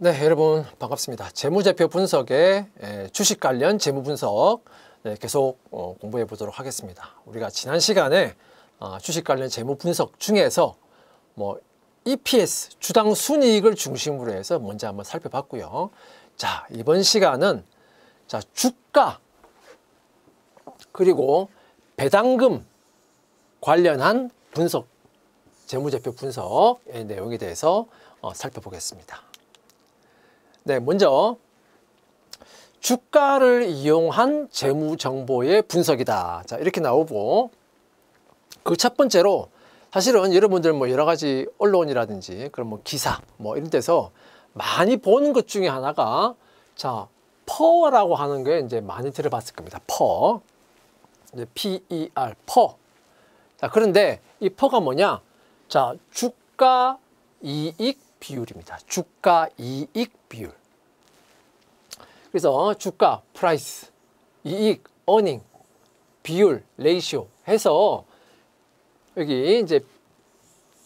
네, 여러분 반갑습니다. 재무제표 분석의 주식 관련 재무 분석 계속 공부해 보도록 하겠습니다. 우리가 지난 시간에 주식 관련 재무 분석 중에서 EPS, 주당 순이익을 중심으로 해서 먼저 한번 살펴봤고요. 자, 이번 시간은 주가 그리고 배당금 관련한 분석, 재무제표 분석의 내용에 대해서 살펴보겠습니다. 네, 먼저 주가를 이용한 재무정보의 분석이다. 자, 이렇게 나오고, 그 첫 번째로 사실은 여러분들 여러 가지 언론이라든지 그런 기사 이런 데서 많이 보는 것 중에 하나가 퍼라고 하는 게 이제 많이 들어봤을 겁니다. 퍼. 이제 PER, 퍼. 자, 그런데 이 퍼가 뭐냐? 자, 주가 이익 비율입니다. 주가 이익 비율. 그래서 주가, 프라이스, 이익, 어닝, 비율, 레이시오 해서 여기 이제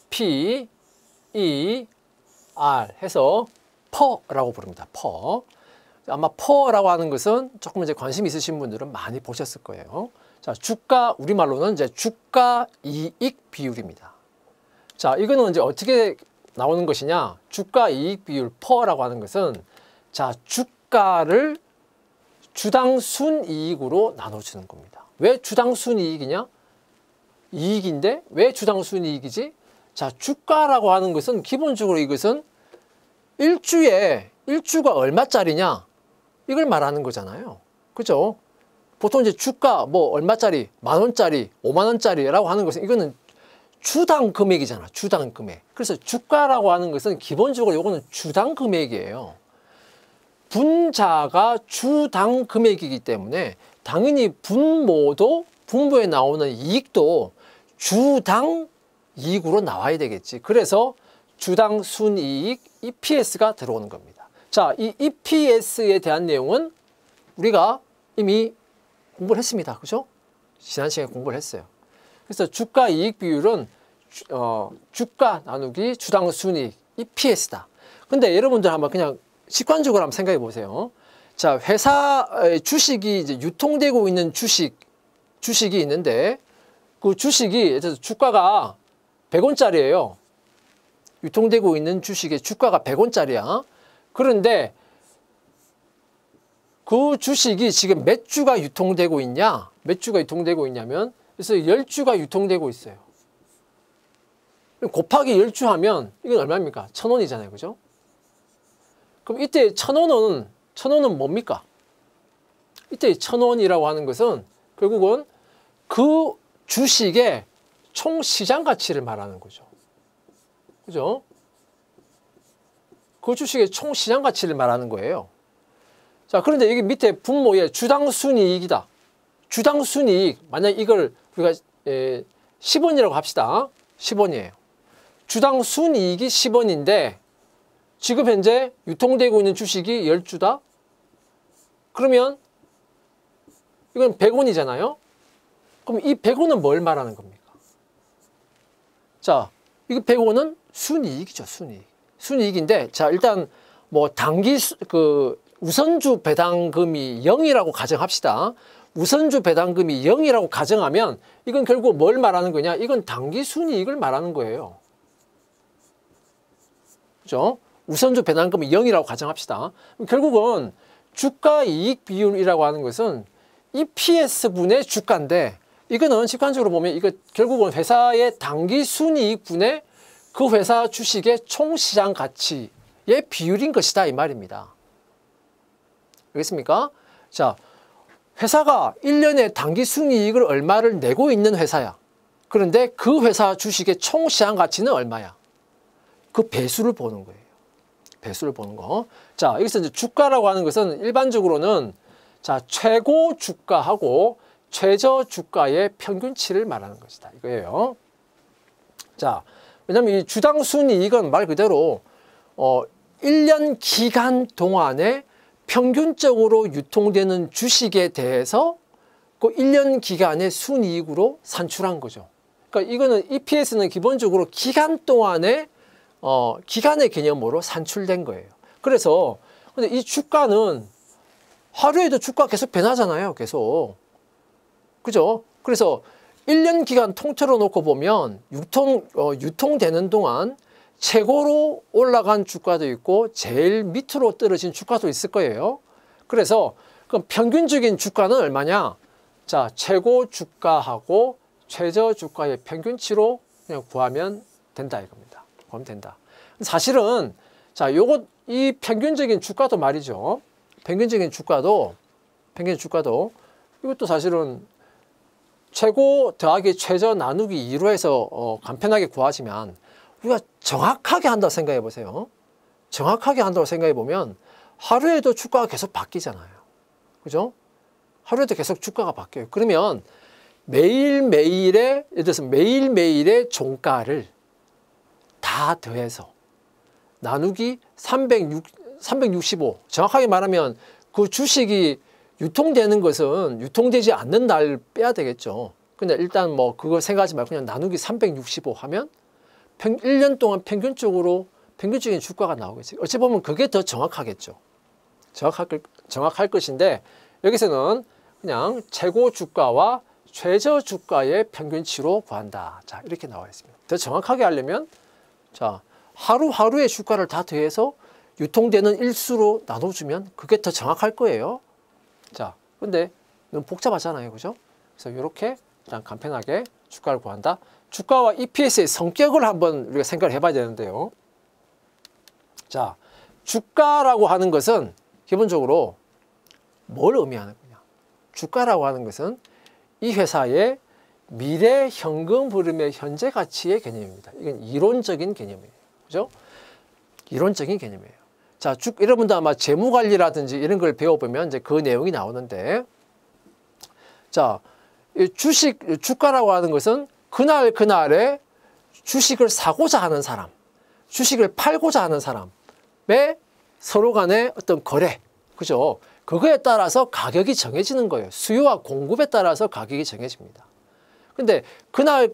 P, E, R 해서 퍼라고 부릅니다. 퍼. 아마 퍼라고 하는 것은 조금 이제 관심 있으신 분들은 많이 보셨을 거예요. 자, 주가, 우리말로는 이제 주가 이익 비율입니다. 자, 이거는 이제 어떻게 나오는 것이냐? 주가 이익 비율 퍼라고 하는 것은 주가를 주당 순이익으로 나눠주는 겁니다. 왜 주당 순이익이냐? 이익인데 왜 주당 순이익이지? 자, 주가라고 하는 것은 기본적으로 이것은 일주가 얼마짜리냐? 이걸 말하는 거잖아요. 그죠? 보통 이제 주가 얼마짜리, 10,000원짜리, 50,000원짜리라고 하는 것은 이거는 주당 금액이잖아. 주당 금액. 그래서 주가라고 하는 것은 기본적으로 이거는 주당 금액이에요. 분자가 주당 금액이기 때문에 당연히 분모에 나오는 이익도 주당 이익으로 나와야 되겠지. 그래서 주당 순이익 EPS가 들어오는 겁니다. 자, 이 EPS에 대한 내용은 우리가 이미 공부를 했습니다. 그죠? 지난 시간에 공부를 했어요. 그래서 주가 이익 비율은 주가 나누기 주당 순이익 EPS다. 근데 여러분들 한번 그냥 직관적으로 한번 생각해 보세요. 자, 회사 주식이 이제 유통되고 있는 주식이 있는데 그 주식이 주가가 100원짜리예요. 유통되고 있는 주식의 주가가 100원짜리야. 그런데 그 주식이 지금 몇 주가 유통되고 있냐? 몇 주가 유통되고 있냐면 그래서 10주가 유통되고 있어요. 곱하기 10주 하면 이건 얼마입니까? 1,000원이잖아요. 그죠? 그럼 이때 1,000원은 뭡니까? 이때 1,000원이라고 하는 것은 결국은 그 주식의 총 시장 가치를 말하는 거죠. 그죠? 그 주식의 총 시장 가치를 말하는 거예요. 자, 그런데 여기 밑에 분모에 주당 순이익이다. 주당 순이익. 만약 이걸 우리가 10원이라고 합시다. 10원이에요. 주당 순이익이 10원인데 지금 현재 유통되고 있는 주식이 10주다? 그러면 이건 100원이잖아요? 그럼 이 100원은 뭘 말하는 겁니까? 자, 이거 100원은 순이익이죠, 순이익. 순이익인데, 자, 일단 우선주 배당금이 0이라고 가정합시다. 우선주 배당금이 0이라고 가정하면 이건 결국 뭘 말하는 거냐? 이건 당기 순이익을 말하는 거예요. 그죠? 우선주 배당금이 0이라고 가정합시다. 결국은 주가 이익 비율이라고 하는 것은 EPS분의 주가인데 이거는 직관적으로 보면 이거 결국은 회사의 당기 순이익 분의 그 회사 주식의 총 시장 가치의 비율인 것이다 이 말입니다. 알겠습니까? 자, 회사가 1년에 당기 순이익을 얼마를 내고 있는 회사야. 그런데 그 회사 주식의 총 시장 가치는 얼마야? 그 배수를 보는 거예요. 배수를 보는 거. 자, 여기서 이제 주가라고 하는 것은 일반적으로는 최고 주가하고 최저 주가의 평균치를 말하는 것이다. 이거예요. 자, 왜냐면 이 주당 순이익은 말 그대로 1년 기간 동안에 평균적으로 유통되는 주식에 대해서 그 1년 기간의 순이익으로 산출한 거죠. 그러니까 이거는 EPS는 기본적으로 기간 동안에 기간의 개념으로 산출된 거예요. 그래서 근데 이 주가는 하루에도 주가 계속 변하잖아요. 계속. 그죠? 그래서 1년 기간 통틀어 놓고 보면 유통되는 동안 최고로 올라간 주가도 있고 제일 밑으로 떨어진 주가도 있을 거예요. 그래서 그럼 평균적인 주가는 얼마냐? 자, 최고 주가하고 최저 주가의 평균치로 그냥 구하면 된다 이겁니다. 구하면 된다. 사실은 자, 이 평균적인 주가도 말이죠. 평균적인 주가도 이것도 사실은 최고 더하기 최저 나누기 2로 해서 간편하게 구하지만 우리가 정확하게 한다고 생각해 보세요. 정확하게 한다고 생각해 보면 하루에도 주가가 계속 바뀌잖아요. 그죠? 하루에도 계속 주가가 바뀌어요. 그러면 예를 들어서 매일매일의 종가를 다 더해서 나누기 365. 정확하게 말하면 그 주식이 유통되는 것은 유통되지 않는 날 빼야 되겠죠. 근데 일단 뭐 그걸 생각하지 말고 그냥 나누기 365 하면 1년 동안 평균적인 주가가 나오겠지. 어찌 보면 그게 더 정확하겠죠. 정확할 것인데 여기서는 그냥 최고 주가와 최저 주가의 평균치로 구한다. 자, 이렇게 나와 있습니다. 더 정확하게 하려면 자, 하루하루의 주가를 다 더해서 유통되는 일수로 나눠주면 그게 더 정확할 거예요. 자, 근데 너무 복잡하잖아요. 그죠? 그래서 이렇게 그냥 간편하게 주가를 구한다. 주가와 EPS의 성격을 한번 우리가 생각을 해봐야 되는데요. 자, 주가라고 하는 것은 기본적으로 뭘 의미하는 거냐? 주가라고 하는 것은 이 회사의 미래 현금 흐름의 현재 가치의 개념입니다. 이건 이론적인 개념이에요. 그죠? 이론적인 개념이에요. 자, 여러분도 아마 재무관리라든지 이런 걸 배워보면 이제 그 내용이 나오는데, 자, 주가라고 하는 것은 그날에 주식을 사고자 하는 사람, 주식을 팔고자 하는 사람의 서로 간의 어떤 거래, 그죠? 그거에 따라서 가격이 정해지는 거예요. 수요와 공급에 따라서 가격이 정해집니다. 근데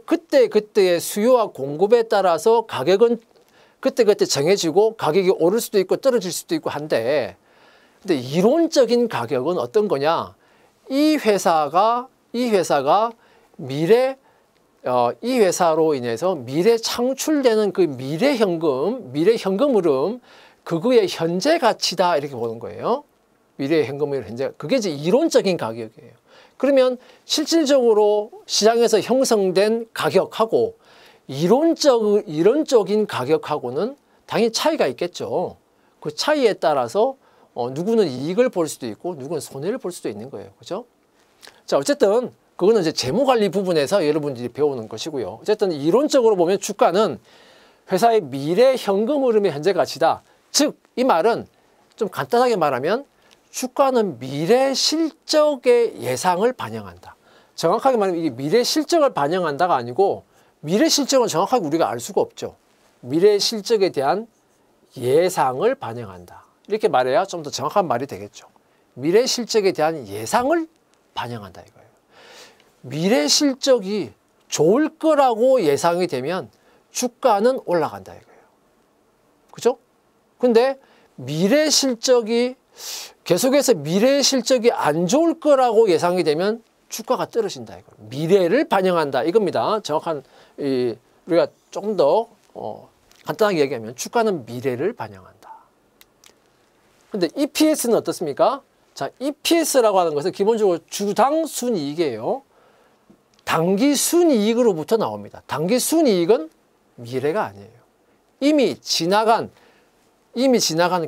그때의 수요와 공급에 따라서 가격은 그때 정해지고 가격이 오를 수도 있고 떨어질 수도 있고 한데, 근데 이론적인 가격은 어떤 거냐? 이 회사가 이 회사로 인해서 미래 창출되는 그 미래 현금 흐름, 그거의 현재 가치다 이렇게 보는 거예요. 미래의 현금 흐름 현재, 그게 이제 이론적인 가격이에요. 그러면 실질적으로 시장에서 형성된 가격하고 이론적인 가격하고는 당연히 차이가 있겠죠. 그 차이에 따라서 누구는 이익을 볼 수도 있고 누구는 손해를 볼 수도 있는 거예요. 그죠? 자, 어쨌든 그거는 이제 재무관리 부분에서 여러분들이 배우는 것이고요. 어쨌든 이론적으로 보면 주가는 회사의 미래 현금 흐름의 현재 가치다. 즉, 이 말은 좀 간단하게 말하면 주가는 미래 실적의 예상을 반영한다. 정확하게 말하면 이게 미래 실적을 반영한다가 아니고 미래 실적은 정확하게 우리가 알 수가 없죠. 미래 실적에 대한 예상을 반영한다. 이렇게 말해야 좀 더 정확한 말이 되겠죠. 미래 실적에 대한 예상을 반영한다 이거예요. 미래 실적이 좋을 거라고 예상이 되면 주가는 올라간다 이거예요. 그죠? 근데 미래 실적이 계속해서 미래 실적이 안 좋을 거라고 예상이 되면 주가가 떨어진다 이거예요. 미래를 반영한다 이겁니다. 정확한 우리가 조금 더 간단하게 얘기하면 주가는 미래를 반영한다. 근데 EPS는 어떻습니까? 자, EPS라고 하는 것은 기본적으로 주당 순이익이에요. 단기 순이익으로부터 나옵니다. 단기 순이익은 미래가 아니에요. 이미 지나간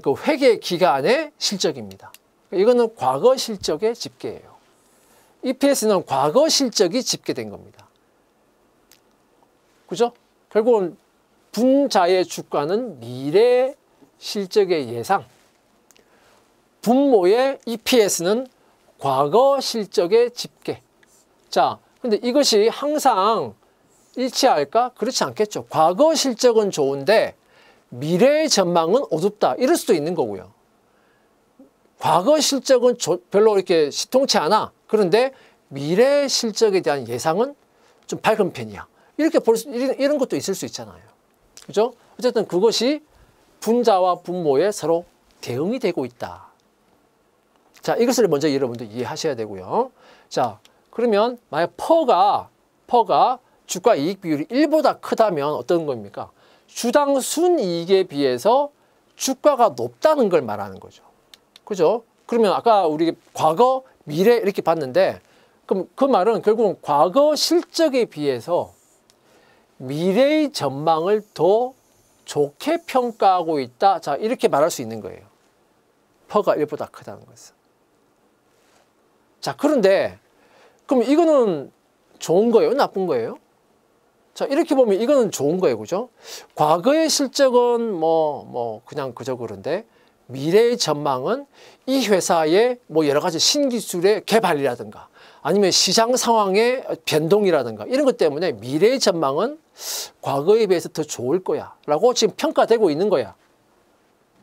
그 회계 기간의 실적입니다. 이거는 과거 실적의 집계예요. EPS는 과거 실적이 집계된 겁니다. 그죠? 결국은 분자의 주가는 미래 실적의 예상, 분모의 EPS는 과거 실적의 집계. 자, 근데 이것이 항상 일치할까? 그렇지 않겠죠. 과거 실적은 좋은데 미래의 전망은 어둡다. 이럴 수도 있는 거고요. 과거 실적은 별로 이렇게 시통치 않아. 그런데 미래 실적에 대한 예상은 좀 밝은 편이야. 이렇게 이런 것도 있을 수 있잖아요. 그죠? 어쨌든 그것이 분자와 분모의 서로 대응이 되고 있다. 자, 이것을 먼저 여러분들 이해하셔야 되고요. 자, 그러면 만약 퍼가 주가 이익 비율이 1보다 크다면 어떤 겁니까? 주당 순이익에 비해서 주가가 높다는 걸 말하는 거죠. 그죠? 그러면 아까 우리 과거, 미래 이렇게 봤는데, 그럼 그 말은 결국은 과거 실적에 비해서 미래의 전망을 더 좋게 평가하고 있다. 자, 이렇게 말할 수 있는 거예요. 퍼가 1보다 크다는 것은. 자, 그런데 그럼 이거는 좋은 거예요? 나쁜 거예요? 자, 이렇게 보면 이거는 좋은 거예요. 그죠? 과거의 실적은 그냥 그저 그런데 미래의 전망은 이 회사의 여러 가지 신기술의 개발이라든가 아니면 시장 상황의 변동이라든가 이런 것 때문에 미래의 전망은 과거에 비해서 더 좋을 거야 라고 지금 평가되고 있는 거야.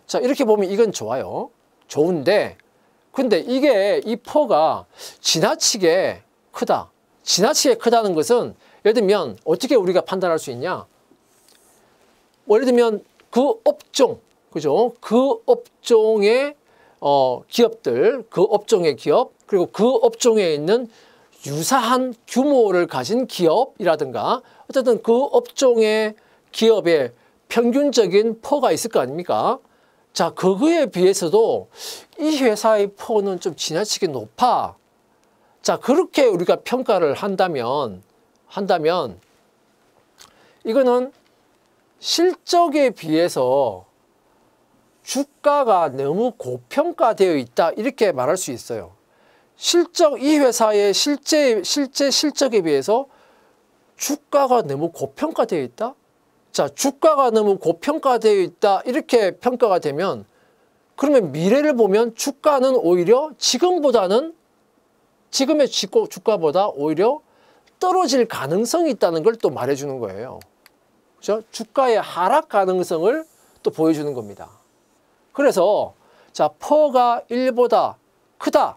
자, 이렇게 보면 이건 좋아요. 좋은데 근데 이 퍼가 지나치게 크다. 지나치게 크다는 것은 예를 들면 어떻게 우리가 판단할 수 있냐? 예를 들면 그 업종, 그죠? 그 업종의 기업들, 그 업종의 기업, 그리고 그 업종에 있는 유사한 규모를 가진 기업이라든가 어쨌든 그 업종의 기업의 평균적인 퍼가 있을 거 아닙니까? 자, 그거에 비해서도 이 회사의 퍼는 좀 지나치게 높아. 자, 그렇게 우리가 평가를 한다면 이거는 실적에 비해서 주가가 너무 고평가되어 있다 이렇게 말할 수 있어요. 이 회사의 실제 실적에 비해서 주가가 너무 고평가되어 있다? 자, 주가가 너무 고평가되어 있다 이렇게 평가가 되면 그러면 미래를 보면 주가는 오히려 지금의 주가보다 오히려 떨어질 가능성이 있다는 걸 또 말해주는 거예요. 그렇죠? 주가의 하락 가능성을 또 보여주는 겁니다. 그래서 자, 퍼가 1보다 크다.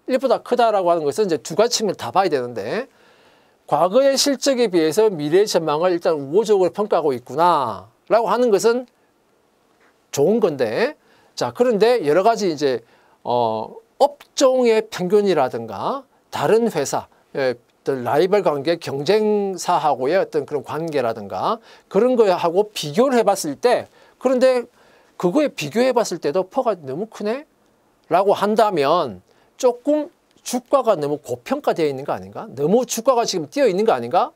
1보다 크다라고 하는 것은 이제 두 가지 측면을 다 봐야 되는데 과거의 실적에 비해서 미래의 전망을 일단 우호적으로 평가하고 있구나 라고 하는 것은 좋은 건데 자, 그런데 여러 가지 이제 업종의 평균이라든가 다른 회사 라이벌 관계, 경쟁사하고의 어떤 그런 관계라든가 그런 거하고 비교를 해봤을 때 그런데 그거에 비교해봤을 때도 퍼가 너무 크네? 라고 한다면 조금 주가가 너무 고평가되어 있는 거 아닌가? 너무 주가가 지금 뛰어 있는 거 아닌가?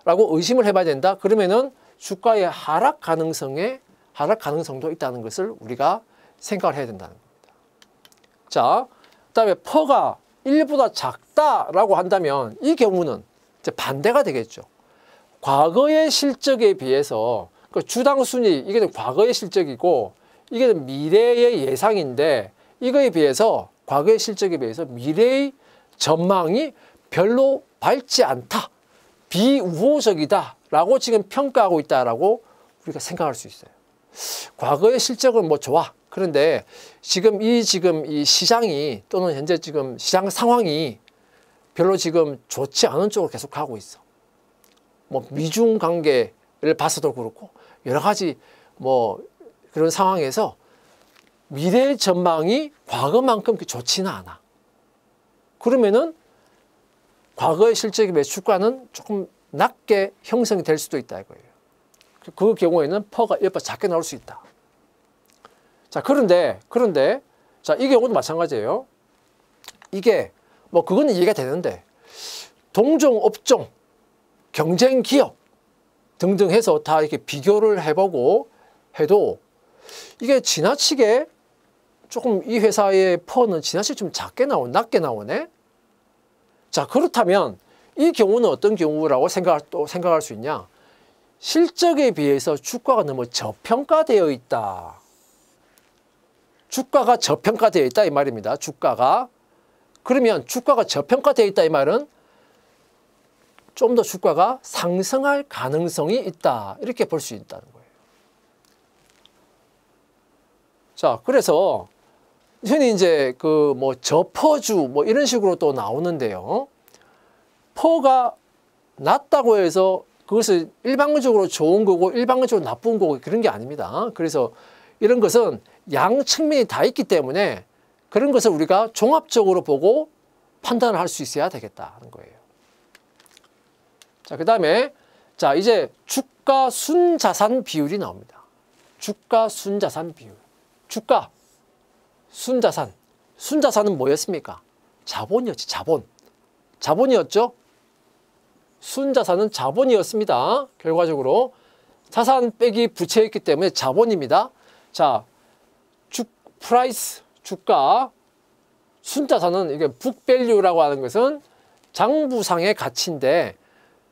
라고 의심을 해봐야 된다. 그러면은 주가의 하락 가능성도 있다는 것을 우리가 생각을 해야 된다는 겁니다. 자, 그다음에 퍼가 1보다 작다라고 한다면 이 경우는 이제 반대가 되겠죠. 과거의 실적에 비해서 그 주당 순이익 이게 과거의 실적이고 이게 미래의 예상인데 이거에 비해서 과거의 실적에 비해서 미래의 전망이 별로 밝지 않다. 비우호적이다 라고 지금 평가하고 있다라고 우리가 생각할 수 있어요. 과거의 실적은 좋아. 그런데 지금 이 시장이 또는 현재 지금 시장 상황이 별로 지금 좋지 않은 쪽으로 계속 가고 있어. 미중 관계를 봐서도 그렇고 여러 가지 그런 상황에서 미래 전망이 과거만큼 좋지는 않아. 그러면은 과거의 실적에 비해 주가는 조금 낮게 형성이 될 수도 있다 이거예요. 그 경우에는 퍼가 1보다 작게 나올 수 있다. 자, 그런데 자, 이 경우도 마찬가지예요. 이게 그거는 이해가 되는데 동종 업종, 경쟁 기업 등등 해서 다 이렇게 비교를 해보고 해도 이게 지나치게 조금 이 회사의 퍼는 지나치게 좀 낮게 나오네. 자, 그렇다면 이 경우는 어떤 경우라고 생각할 수 있냐? 실적에 비해서 주가가 너무 저평가되어 있다. 주가가 저평가되어 있다 이 말입니다. 주가가. 그러면 주가가 저평가되어 있다 이 말은 좀 더 주가가 상승할 가능성이 있다. 이렇게 볼 수 있다는 거예요. 자, 그래서 흔히 이제 저퍼주 이런 식으로 또 나오는데요. 퍼가 낮다고 해서 그것을 일방적으로 좋은 거고 일방적으로 나쁜 거고 그런 게 아닙니다. 그래서 이런 것은 양 측면이 다 있기 때문에 그런 것을 우리가 종합적으로 보고 판단을 할 수 있어야 되겠다 하는 거예요. 자, 그 다음에 자, 이제 주가 순자산 비율이 나옵니다. 주가 순자산 비율. 주가 순자산. 순자산은 뭐였습니까? 자본이었지, 자본. 자본이었죠? 순자산은 자본이었습니다. 결과적으로 자산 빼기 부채였기 때문에 자본입니다. 자, 프라이스, 주가, 순자산은 이게 북밸류라고 하는 것은 장부상의 가치인데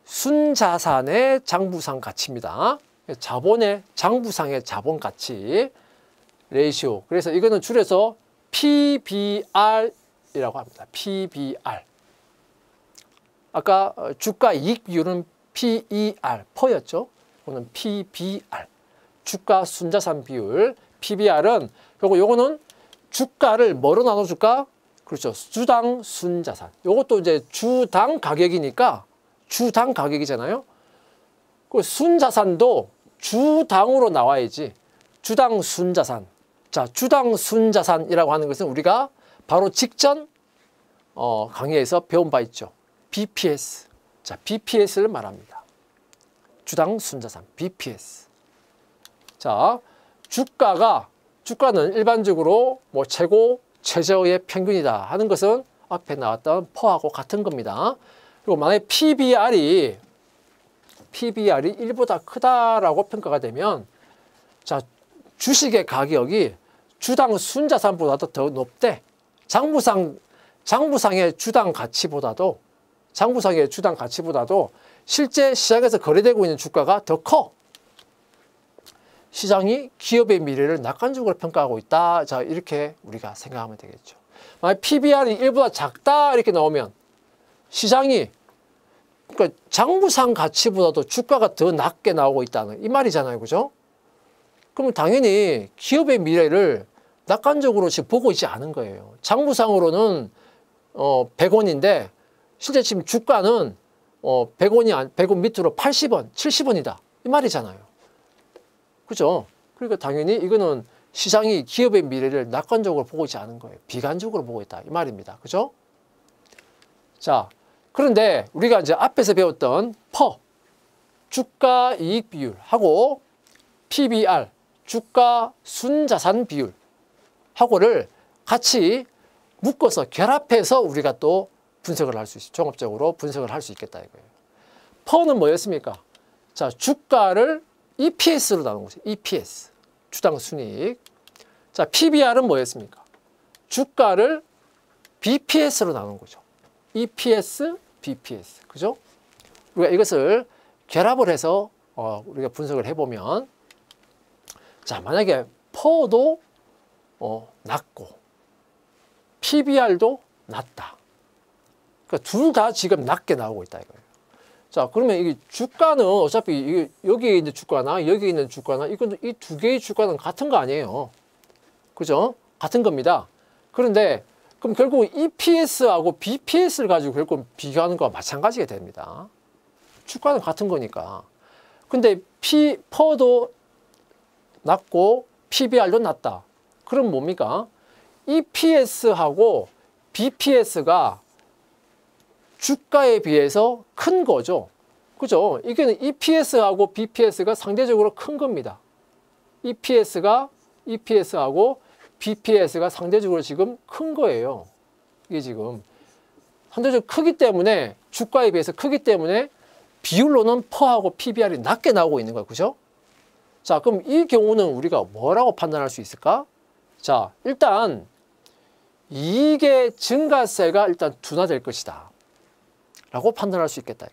순자산의 장부상 가치입니다. 자본의 장부상의 자본 가치 레이시오. 그래서 이거는 줄여서 PBR이라고 합니다. PBR. 아까 주가 이익 비율은 PER, 퍼였죠. 이거는 PBR. 주가 순자산 비율. PBR은 그리고 요거는 주가를 뭐로 나눠줄까? 그렇죠. 주당 순자산. 요것도 이제 주당 가격이니까 주당 가격이잖아요. 그 순자산도 주당으로 나와야지. 주당 순자산. 자, 주당 순자산이라고 하는 것은 우리가 바로 직전 강의에서 배운 바 있죠. BPS. 자, BPS를 말합니다. 주당 순자산, BPS. 자, 주가는 일반적으로 뭐 최고, 최저의 평균이다 하는 것은 앞에 나왔던 퍼하고 같은 겁니다. 그리고 만약에 PBR이 1보다 크다라고 평가가 되면 자, 주식의 가격이 주당 순자산보다도 더 높대. 장부상의 주당 가치보다도 실제 시장에서 거래되고 있는 주가가 더 커. 시장이 기업의 미래를 낙관적으로 평가하고 있다. 자, 이렇게 우리가 생각하면 되겠죠. 만약 PBR이 1보다 작다 이렇게 나오면 시장이 그러니까 장부상 가치보다도 주가가 더 낮게 나오고 있다는 이 말이잖아요. 그죠? 그러면 당연히 기업의 미래를 낙관적으로 지금 보고 있지 않은 거예요. 장부상으로는 100원인데 실제 지금 주가는 100원 밑으로 80원, 70원이다. 이 말이잖아요. 그죠? 그러니까 당연히 이거는 시장이 기업의 미래를 낙관적으로 보고 있지 않은 거예요. 비관적으로 보고 있다. 이 말입니다. 그죠? 자, 그런데 우리가 이제 앞에서 배웠던 주가 이익 비율하고 PBR, 주가 순자산 비율 하고를 같이 묶어서 결합해서 우리가 또 분석을 할 수 있어요. 종합적으로 분석을 할 수 있겠다 이거예요. 퍼는 뭐였습니까? 자, 주가를 EPS로 나눈 거죠. EPS. 주당 순이익. 자, PBR은 뭐였습니까? 주가를 BPS로 나눈 거죠. EPS, BPS. 그죠? 우리가 이것을 결합을 해서 우리가 분석을 해보면 자, 만약에 퍼도 낮고 PBR도 낮다. 그러니까 둘 다 지금 낮게 나오고 있다 이거예요. 자, 그러면 이게 주가는 어차피 이게 여기에 있는 주가나 여기에 있는 주가나 이건 이 두 개의 주가는 같은 거 아니에요. 그죠? 같은 겁니다. 그런데 그럼 결국 EPS하고 BPS를 가지고 결국 비교하는 거와 마찬가지가 됩니다. 주가는 같은 거니까. 근데 퍼도 낮고 PBR도 낮다. 그럼 뭡니까? EPS하고 BPS가 주가에 비해서 큰 거죠. 그죠? 이게는 EPS하고 BPS가 상대적으로 큰 겁니다. EPS하고 BPS가 상대적으로 지금 큰 거예요. 이게 지금 상대적으로 크기 때문에 주가에 비해서 크기 때문에 비율로는 퍼하고 PBR이 낮게 나오고 있는 거예요. 그죠? 자, 그럼 이 경우는 우리가 뭐라고 판단할 수 있을까? 자, 일단 이익의 증가세가 일단 둔화될 것이다 라고 판단할 수 있겠다.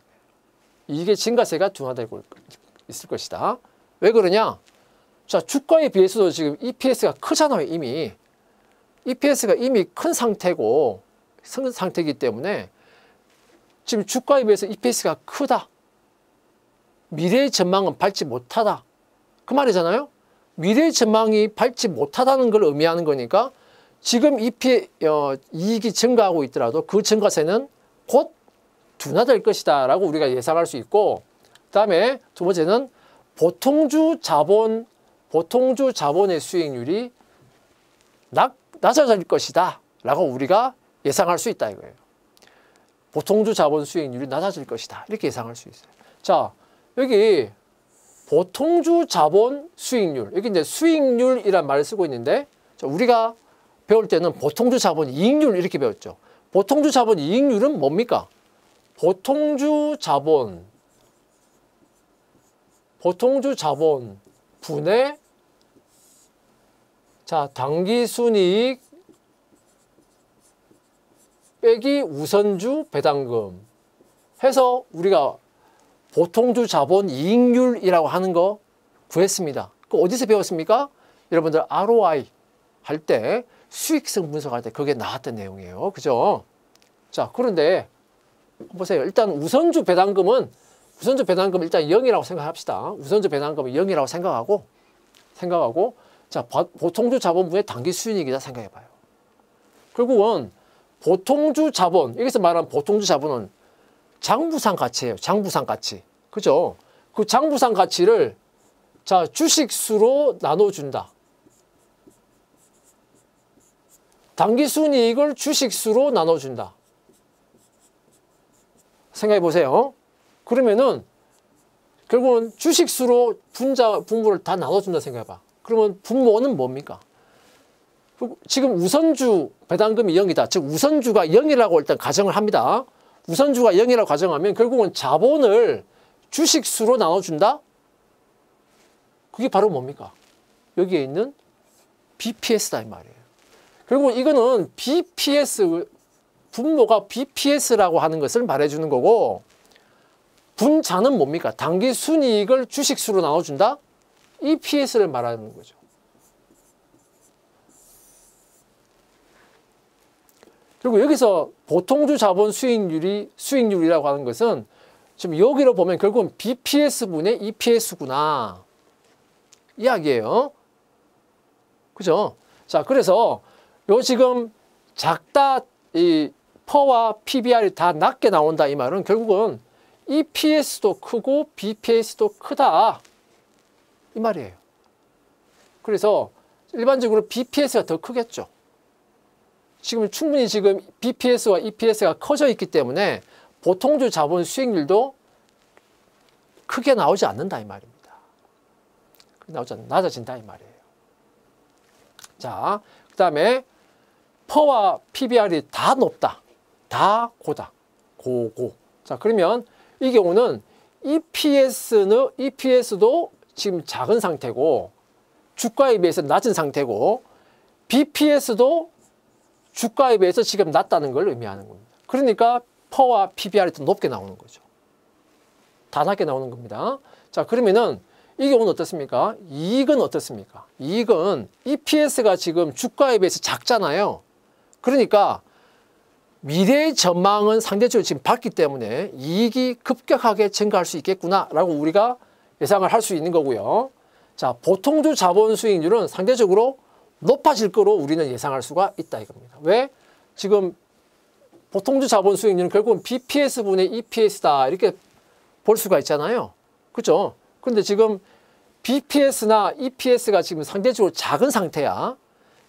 이익의 증가세가 둔화되고 있을 것이다. 왜 그러냐? 자, 주가에 비해서도 지금 EPS가 크잖아요. 이미 EPS가 이미 큰 상태고 큰 상태이기 때문에 지금 주가에 비해서 EPS가 크다. 미래의 전망은 밝지 못하다. 그 말이잖아요. 미래의 전망이 밝지 못하다는 걸 의미하는 거니까 지금 이익이 증가하고 있더라도 그 증가세는 곧 둔화될 것이다 라고 우리가 예상할 수 있고, 그 다음에 두 번째는 보통주 자본의 수익률이 낮아질 것이다 라고 우리가 예상할 수 있다 이거예요. 보통주 자본 수익률이 낮아질 것이다 이렇게 예상할 수 있어요. 자, 여기 보통주 자본 수익률, 여기 이제 수익률이란 말을 쓰고 있는데, 자, 우리가 배울 때는 보통주 자본 이익률 이렇게 배웠죠. 보통주 자본 이익률은 뭡니까? 보통주 자본 분의 자, 당기순이익 빼기 우선주 배당금 해서 우리가 보통주 자본 이익률이라고 하는 거 구했습니다. 그 어디서 배웠습니까? 여러분들 ROI 할 때 수익성 분석할 때 그게 나왔던 내용이에요. 그죠? 자, 그런데 보세요. 일단 우선주 배당금은 일단 0이라고 생각합시다. 우선주 배당금은 0이라고 생각하고 자, 보통주 자본분의 당기 수익이다 생각해봐요. 결국은 보통주 자본, 여기서 말하는 보통주 자본은 장부상 가치예요. 장부상 가치. 그죠? 그 장부상 가치를 자, 주식수로 나눠준다. 당기순이익을 주식수로 나눠준다. 생각해 보세요. 그러면은 결국은 주식수로 분모를 다 나눠준다 생각해봐. 그러면 분모는 뭡니까? 지금 우선주 배당금이 0이다. 즉 우선주가 0이라고 일단 가정을 합니다. 우선주가 0이라고 가정하면 결국은 자본을 주식수로 나눠준다? 그게 바로 뭡니까? 여기에 있는 BPS다 이 말이에요. 결국은 이거는 BPS, 분모가 BPS라고 하는 것을 말해주는 거고, 분자는 뭡니까? 당기순이익을 주식수로 나눠준다? EPS를 말하는 거죠. 그리고 여기서 보통주 자본 수익률이라고 하는 것은 지금 여기로 보면 결국은 BPS분의 EPS구나 이야기예요. 그죠? 자, 그래서 요 지금 작다, 이 퍼와 PBR이 다 낮게 나온다 이 말은 결국은 EPS도 크고 BPS도 크다 이 말이에요. 그래서 일반적으로 BPS가 더 크겠죠. 지금 충분히 지금 BPS와 EPS가 커져 있기 때문에 보통주 자본 수익률도 크게 나오지 않는다 이 말입니다. 낮아진다 이 말이에요. 자, 그 다음에 퍼와 PBR이 다 높다. 다 고다. 고고. 자, 그러면 이 경우는 EPS도 지금 작은 상태고 주가에 비해서 낮은 상태고 BPS도 주가에 비해서 지금 낮다는 걸 의미하는 겁니다. 그러니까 퍼와 PBR이 더 높게 나오는 거죠. 다 낮게 나오는 겁니다. 자, 그러면은 이 경우는 어떻습니까? 이익은 어떻습니까? 이익은 EPS가 지금 주가에 비해서 작잖아요. 그러니까 미래의 전망은 상대적으로 지금 밝기 때문에 이익이 급격하게 증가할 수 있겠구나라고 우리가 예상을 할 수 있는 거고요. 자, 보통주 자본 수익률은 상대적으로 높아질 거로 우리는 예상할 수가 있다 이겁니다. 왜? 지금 보통주 자본 수익률은 결국은 BPS분의 EPS다 이렇게 볼 수가 있잖아요. 그렇죠? 근데 지금 BPS나 EPS가 지금 상대적으로 작은 상태야.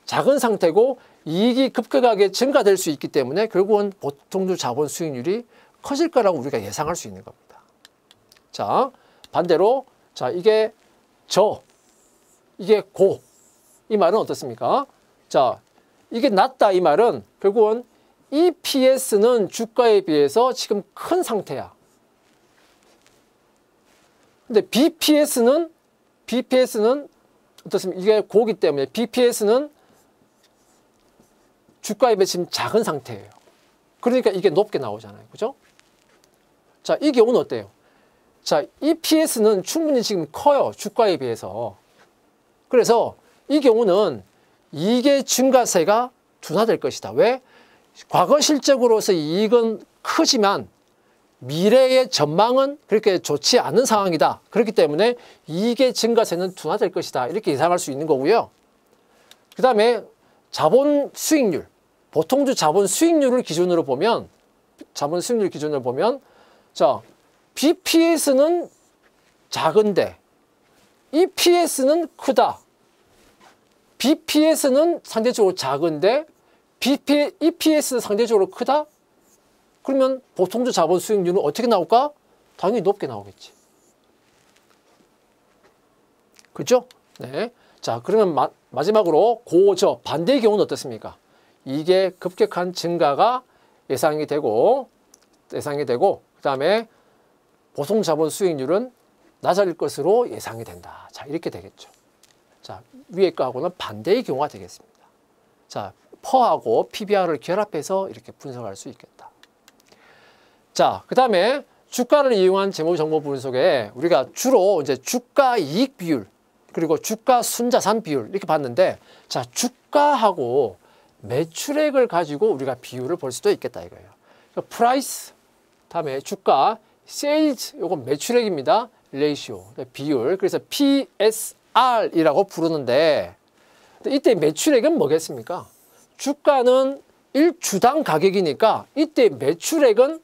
작은 상태고 이익이 급격하게 증가될 수 있기 때문에 결국은 보통주 자본 수익률이 커질 거라고 우리가 예상할 수 있는 겁니다. 자, 반대로 자, 이게 이게 고. 이 말은 어떻습니까? 자, 이게 낮다 이 말은 결국은 EPS는 주가에 비해서 지금 큰 상태야. 근데 BPS는 어떻습니까? 이게 고기 때문에 BPS는 주가에 비해 지금 작은 상태예요. 그러니까 이게 높게 나오잖아요. 그죠? 자, 이 경우는 어때요? 자, EPS는 충분히 지금 커요. 주가에 비해서. 그래서 이 경우는 이익의 증가세가 둔화될 것이다. 왜? 과거 실적으로서 이익은 크지만 미래의 전망은 그렇게 좋지 않은 상황이다. 그렇기 때문에 이익의 증가세는 둔화될 것이다. 이렇게 예상할 수 있는 거고요. 그 다음에 자본 수익률, 보통주 자본 수익률을 기준으로 보면 자, BPS는 작은데 EPS는 크다. BPS는 상대적으로 작은데 EPS는 상대적으로 크다? 그러면 보통주 자본 수익률은 어떻게 나올까? 당연히 높게 나오겠지. 그죠? 네. 자, 그러면 마지막으로 고저 반대의 경우는 어떻습니까? 이게 급격한 증가가 예상이 되고 그 다음에 보통 자본 수익률은 낮아질 것으로 예상이 된다. 자, 이렇게 되겠죠. 자, 위에 거하고는 반대의 경우가 되겠습니다. 자, 퍼하고 PBR을 결합해서 이렇게 분석할 수 있겠다. 자, 그 다음에 주가를 이용한 재무정보 분석에 우리가 주로 이제 주가 이익 비율 그리고 주가 순자산 비율 이렇게 봤는데, 자, 주가하고 매출액을 가지고 우리가 비율을 볼 수도 있겠다 이거예요. 그러니까 프라이스 다음에 주가 세일즈 요건 매출액입니다. 레이시오 비율. 그래서 PSR이라고 부르는데, 이때 매출액은 뭐겠습니까? 주가는 1주당 가격이니까 이때 매출액은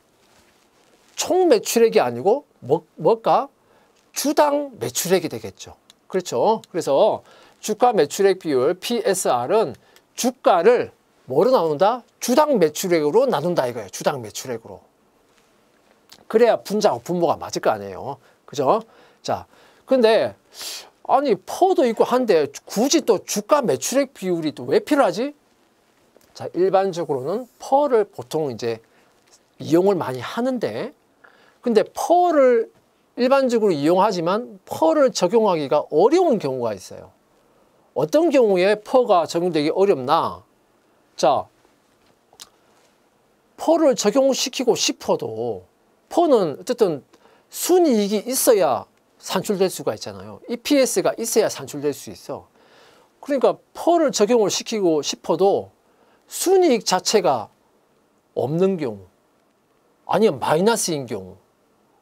총 매출액이 아니고 뭘까? 주당 매출액이 되겠죠. 그렇죠. 그래서 주가 매출액 비율 PSR은 주가를 뭐로 나눈다? 주당 매출액으로 나눈다 이거예요. 주당 매출액으로. 그래야 분자하고 분모가 맞을 거 아니에요. 그죠? 자, 근데 아니 퍼도 있고 한데 굳이 또 주가 매출액 비율이 또 왜 필요하지? 자, 일반적으로는 퍼를 보통 이제 이용을 많이 하는데, 근데 퍼를 일반적으로 이용하지만 퍼를 적용하기가 어려운 경우가 있어요. 어떤 경우에 퍼가 적용되기 어렵나? 자, 퍼를 적용시키고 싶어도 퍼는 어쨌든 순이익이 있어야 산출될 수가 있잖아요. EPS가 있어야 산출될 수 있어. 그러니까 퍼를 적용을 시키고 싶어도 순이익 자체가 없는 경우, 아니면 마이너스인 경우,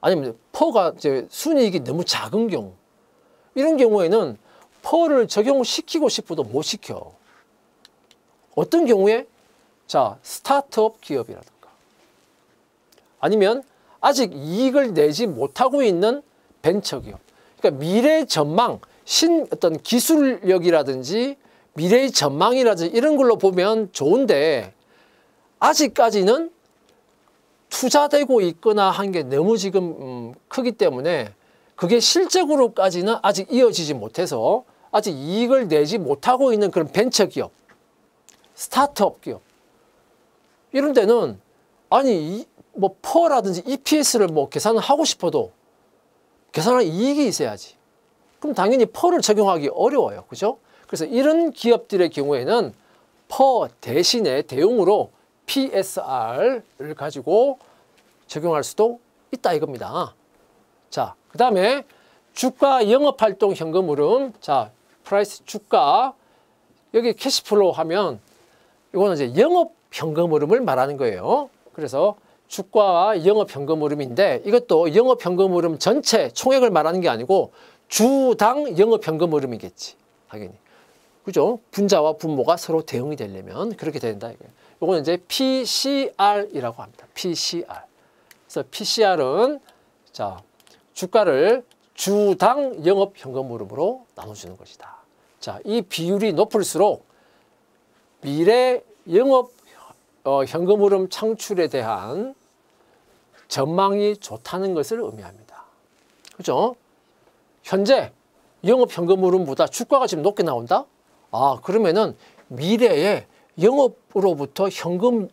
아니면 퍼가 이제 순이익이 너무 작은 경우, 이런 경우에는 퍼를 적용시키고 싶어도 못 시켜. 어떤 경우에? 자, 스타트업 기업이라든가, 아니면 아직 이익을 내지 못하고 있는 벤처기업. 그러니까 미래 전망, 어떤 기술력이라든지 미래의 전망이라든지 이런 걸로 보면 좋은데, 아직까지는 투자되고 있거나 한 게 너무 지금 크기 때문에 그게 실적으로까지는 아직 이어지지 못해서 아직 이익을 내지 못하고 있는 그런 벤처기업, 스타트업 기업, 이런 데는 아니 뭐 퍼라든지 EPS를 뭐 계산을 하고 싶어도 계산할 이익이 있어야지. 그럼 당연히 퍼를 적용하기 어려워요. 그죠? 그래서 이런 기업들의 경우에는 퍼 대신에 대용으로 PSR을 가지고 적용할 수도 있다 이겁니다. 자, 그 다음에 주가 영업활동 현금 흐름. 자, 프라이스 주가, 여기 캐시플로우 하면 이거는 이제 영업 현금 흐름을 말하는 거예요. 그래서 주가와 영업 현금 흐름인데, 이것도 영업 현금 흐름 전체 총액을 말하는 게 아니고 주당 영업 현금 흐름이겠지, 당연히. 그죠? 분자와 분모가 서로 대응이 되려면 그렇게 된다 이거예요. 이거는 이제 PCR이라고 합니다. PCR. 그래서 PCR은 자, 주가를 주당 영업 현금 흐름으로 나눠주는 것이다. 자, 이 비율이 높을수록 미래 영업 현금 흐름 창출에 대한 전망이 좋다는 것을 의미합니다. 그죠? 현재 영업 현금 흐름보다 주가가 지금 높게 나온다? 아, 그러면은 미래에 영업으로부터 현금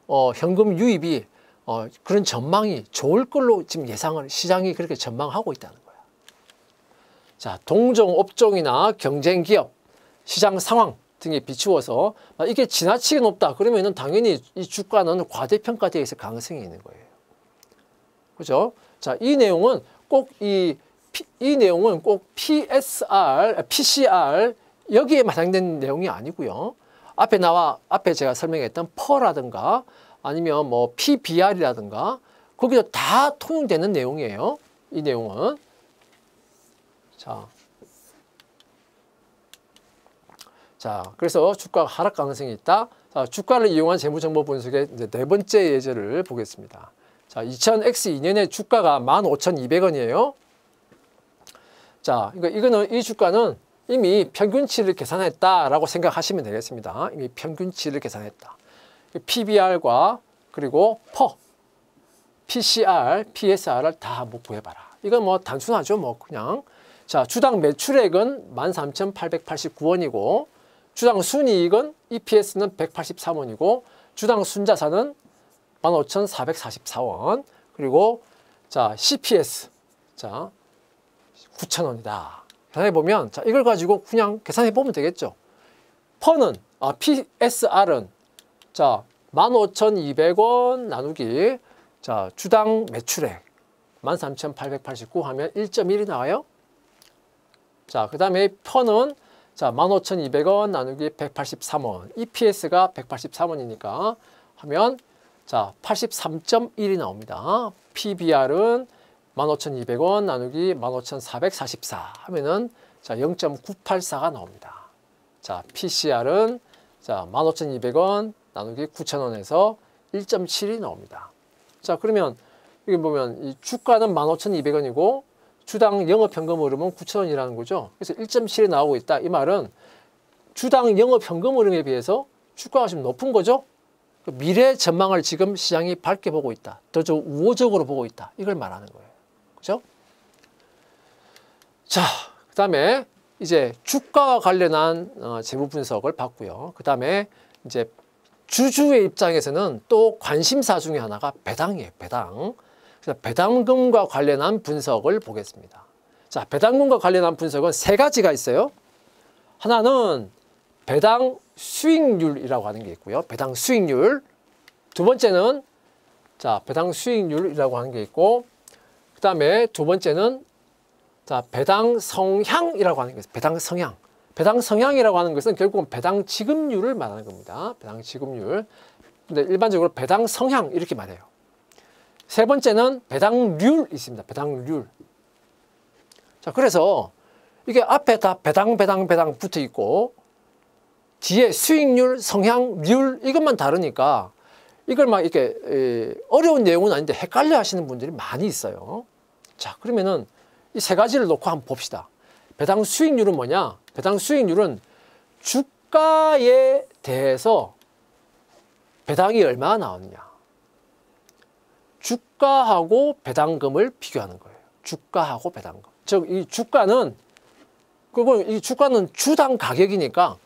유입이 그런 전망이 좋을 걸로 지금 시장이 그렇게 전망하고 있다는 거야. 자, 동종 업종이나 경쟁 기업, 시장 상황 등에 비추어서 이게 지나치게 높다 그러면은 당연히 이 주가는 과대평가되어 있을 가능성이 있는 거예요. 그죠? 자, 이 내용은 꼭 PCR 여기에 해당되는 내용이 아니고요. 앞에 제가 설명했던 퍼라든가 아니면 뭐 PBR이라든가 거기서 다 통용되는 내용이에요. 이 내용은. 자, 그래서 주가가 하락 가능성이 있다. 자, 주가를 이용한 재무정보 분석의 이제 네 번째 예제를 보겠습니다. 자, 2000X2년에 주가가 15,200원이에요. 자, 그러니까 이 주가는 이미 평균치를 계산했다라고 생각하시면 되겠습니다. 이미 평균치를 계산했다. PBR과 그리고 PER, PCR, PSR을 다 한번 구해봐라. 이건 뭐 단순하죠. 뭐 그냥. 자, 주당 매출액은 13,889원이고 주당 순이익은 EPS는 183원이고 주당 순자산은 15,444원. 그리고 자, CPS. 자, 9,000원이다. 계산해 보면 자, 이걸 가지고 그냥 계산해 보면 되겠죠. PSR은 자, 15,200원 나누기 자, 주당 매출액 13,889 하면 1.1이 나와요. 자, 그다음에 PER는 자, 15,200원 나누기 183원. EPS가 183원이니까 하면 자, 83.1이 나옵니다. PBR은 15,200원 나누기 15,444 하면은 자, 0.984가 나옵니다. 자, PCR은 자, 15,200원 나누기 9,000원에서 1.7이 나옵니다. 자, 그러면 여기 보면 이 주가는 15,200원이고 주당 영업현금 흐름은 9,000원이라는 거죠. 그래서 1.7이 나오고 있다. 이 말은 주당 영업현금 흐름에 비해서 주가가 좀 높은 거죠. 미래 전망을 지금 시장이 밝게 보고 있다. 더 좀 우호적으로 보고 있다. 이걸 말하는 거예요. 그죠? 자, 그 다음에 이제 주가와 관련한 재무 분석을 봤고요. 그 다음에 이제 주주의 입장에서는 또 관심사 중에 하나가 배당이에요. 배당. 그래서 배당금과 관련한 분석을 보겠습니다. 자, 배당금과 관련한 분석은 세 가지가 있어요. 하나는 배당 수익률이라고 하는 게 있고요. 배당 수익률. 두 번째는 자, 배당 수익률이라고 하는 게 있고, 그 다음에 두 번째는 자, 배당 성향이라고 하는 게 있어요. 배당 성향. 배당 성향이라고 하는 것은 결국은 배당 지급률을 말하는 겁니다. 배당 지급률. 근데 일반적으로 배당 성향 이렇게 말해요. 세 번째는 배당률이 있습니다. 배당률. 자, 그래서 이게 앞에 다 배당 붙어 있고 뒤에 수익률, 성향률 이것만 다르니까 이걸 막 이렇게 어려운 내용은 아닌데 헷갈려 하시는 분들이 많이 있어요. 자, 그러면은 이 세 가지를 놓고 한번 봅시다. 배당 수익률은 뭐냐? 배당 수익률은 주가에 대해서 배당이 얼마나 나왔느냐. 주가하고 배당금을 비교하는 거예요. 주가하고 배당금. 즉, 이 주가는, 그리고 이 주가는 주당 가격이니까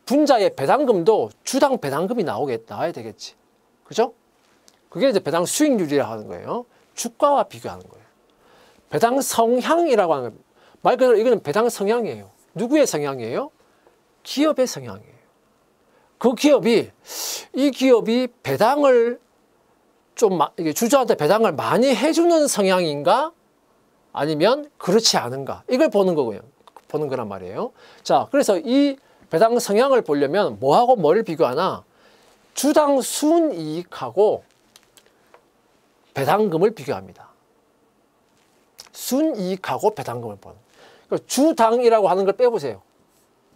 분자의 배당금도 주당 배당금이 나와야 되겠지. 그죠? 그게 이제 배당 수익률이라고 하는 거예요. 주가와 비교하는 거예요. 배당 성향이라고 하는 거예요. 말 그대로 이거는 배당 성향이에요. 누구의 성향이에요? 기업의 성향이에요. 그 기업이, 이 기업이 배당을 좀, 이게 주주한테 배당을 많이 해주는 성향인가? 아니면 그렇지 않은가? 이걸 보는 거고요. 보는 거란 말이에요. 자, 그래서 이 배당 성향을 보려면 뭐하고 뭐를 비교하나? 주당 순이익하고 배당금을 비교합니다. 순이익하고 배당금을 보는. 그러니까 주당이라고 하는 걸 빼보세요.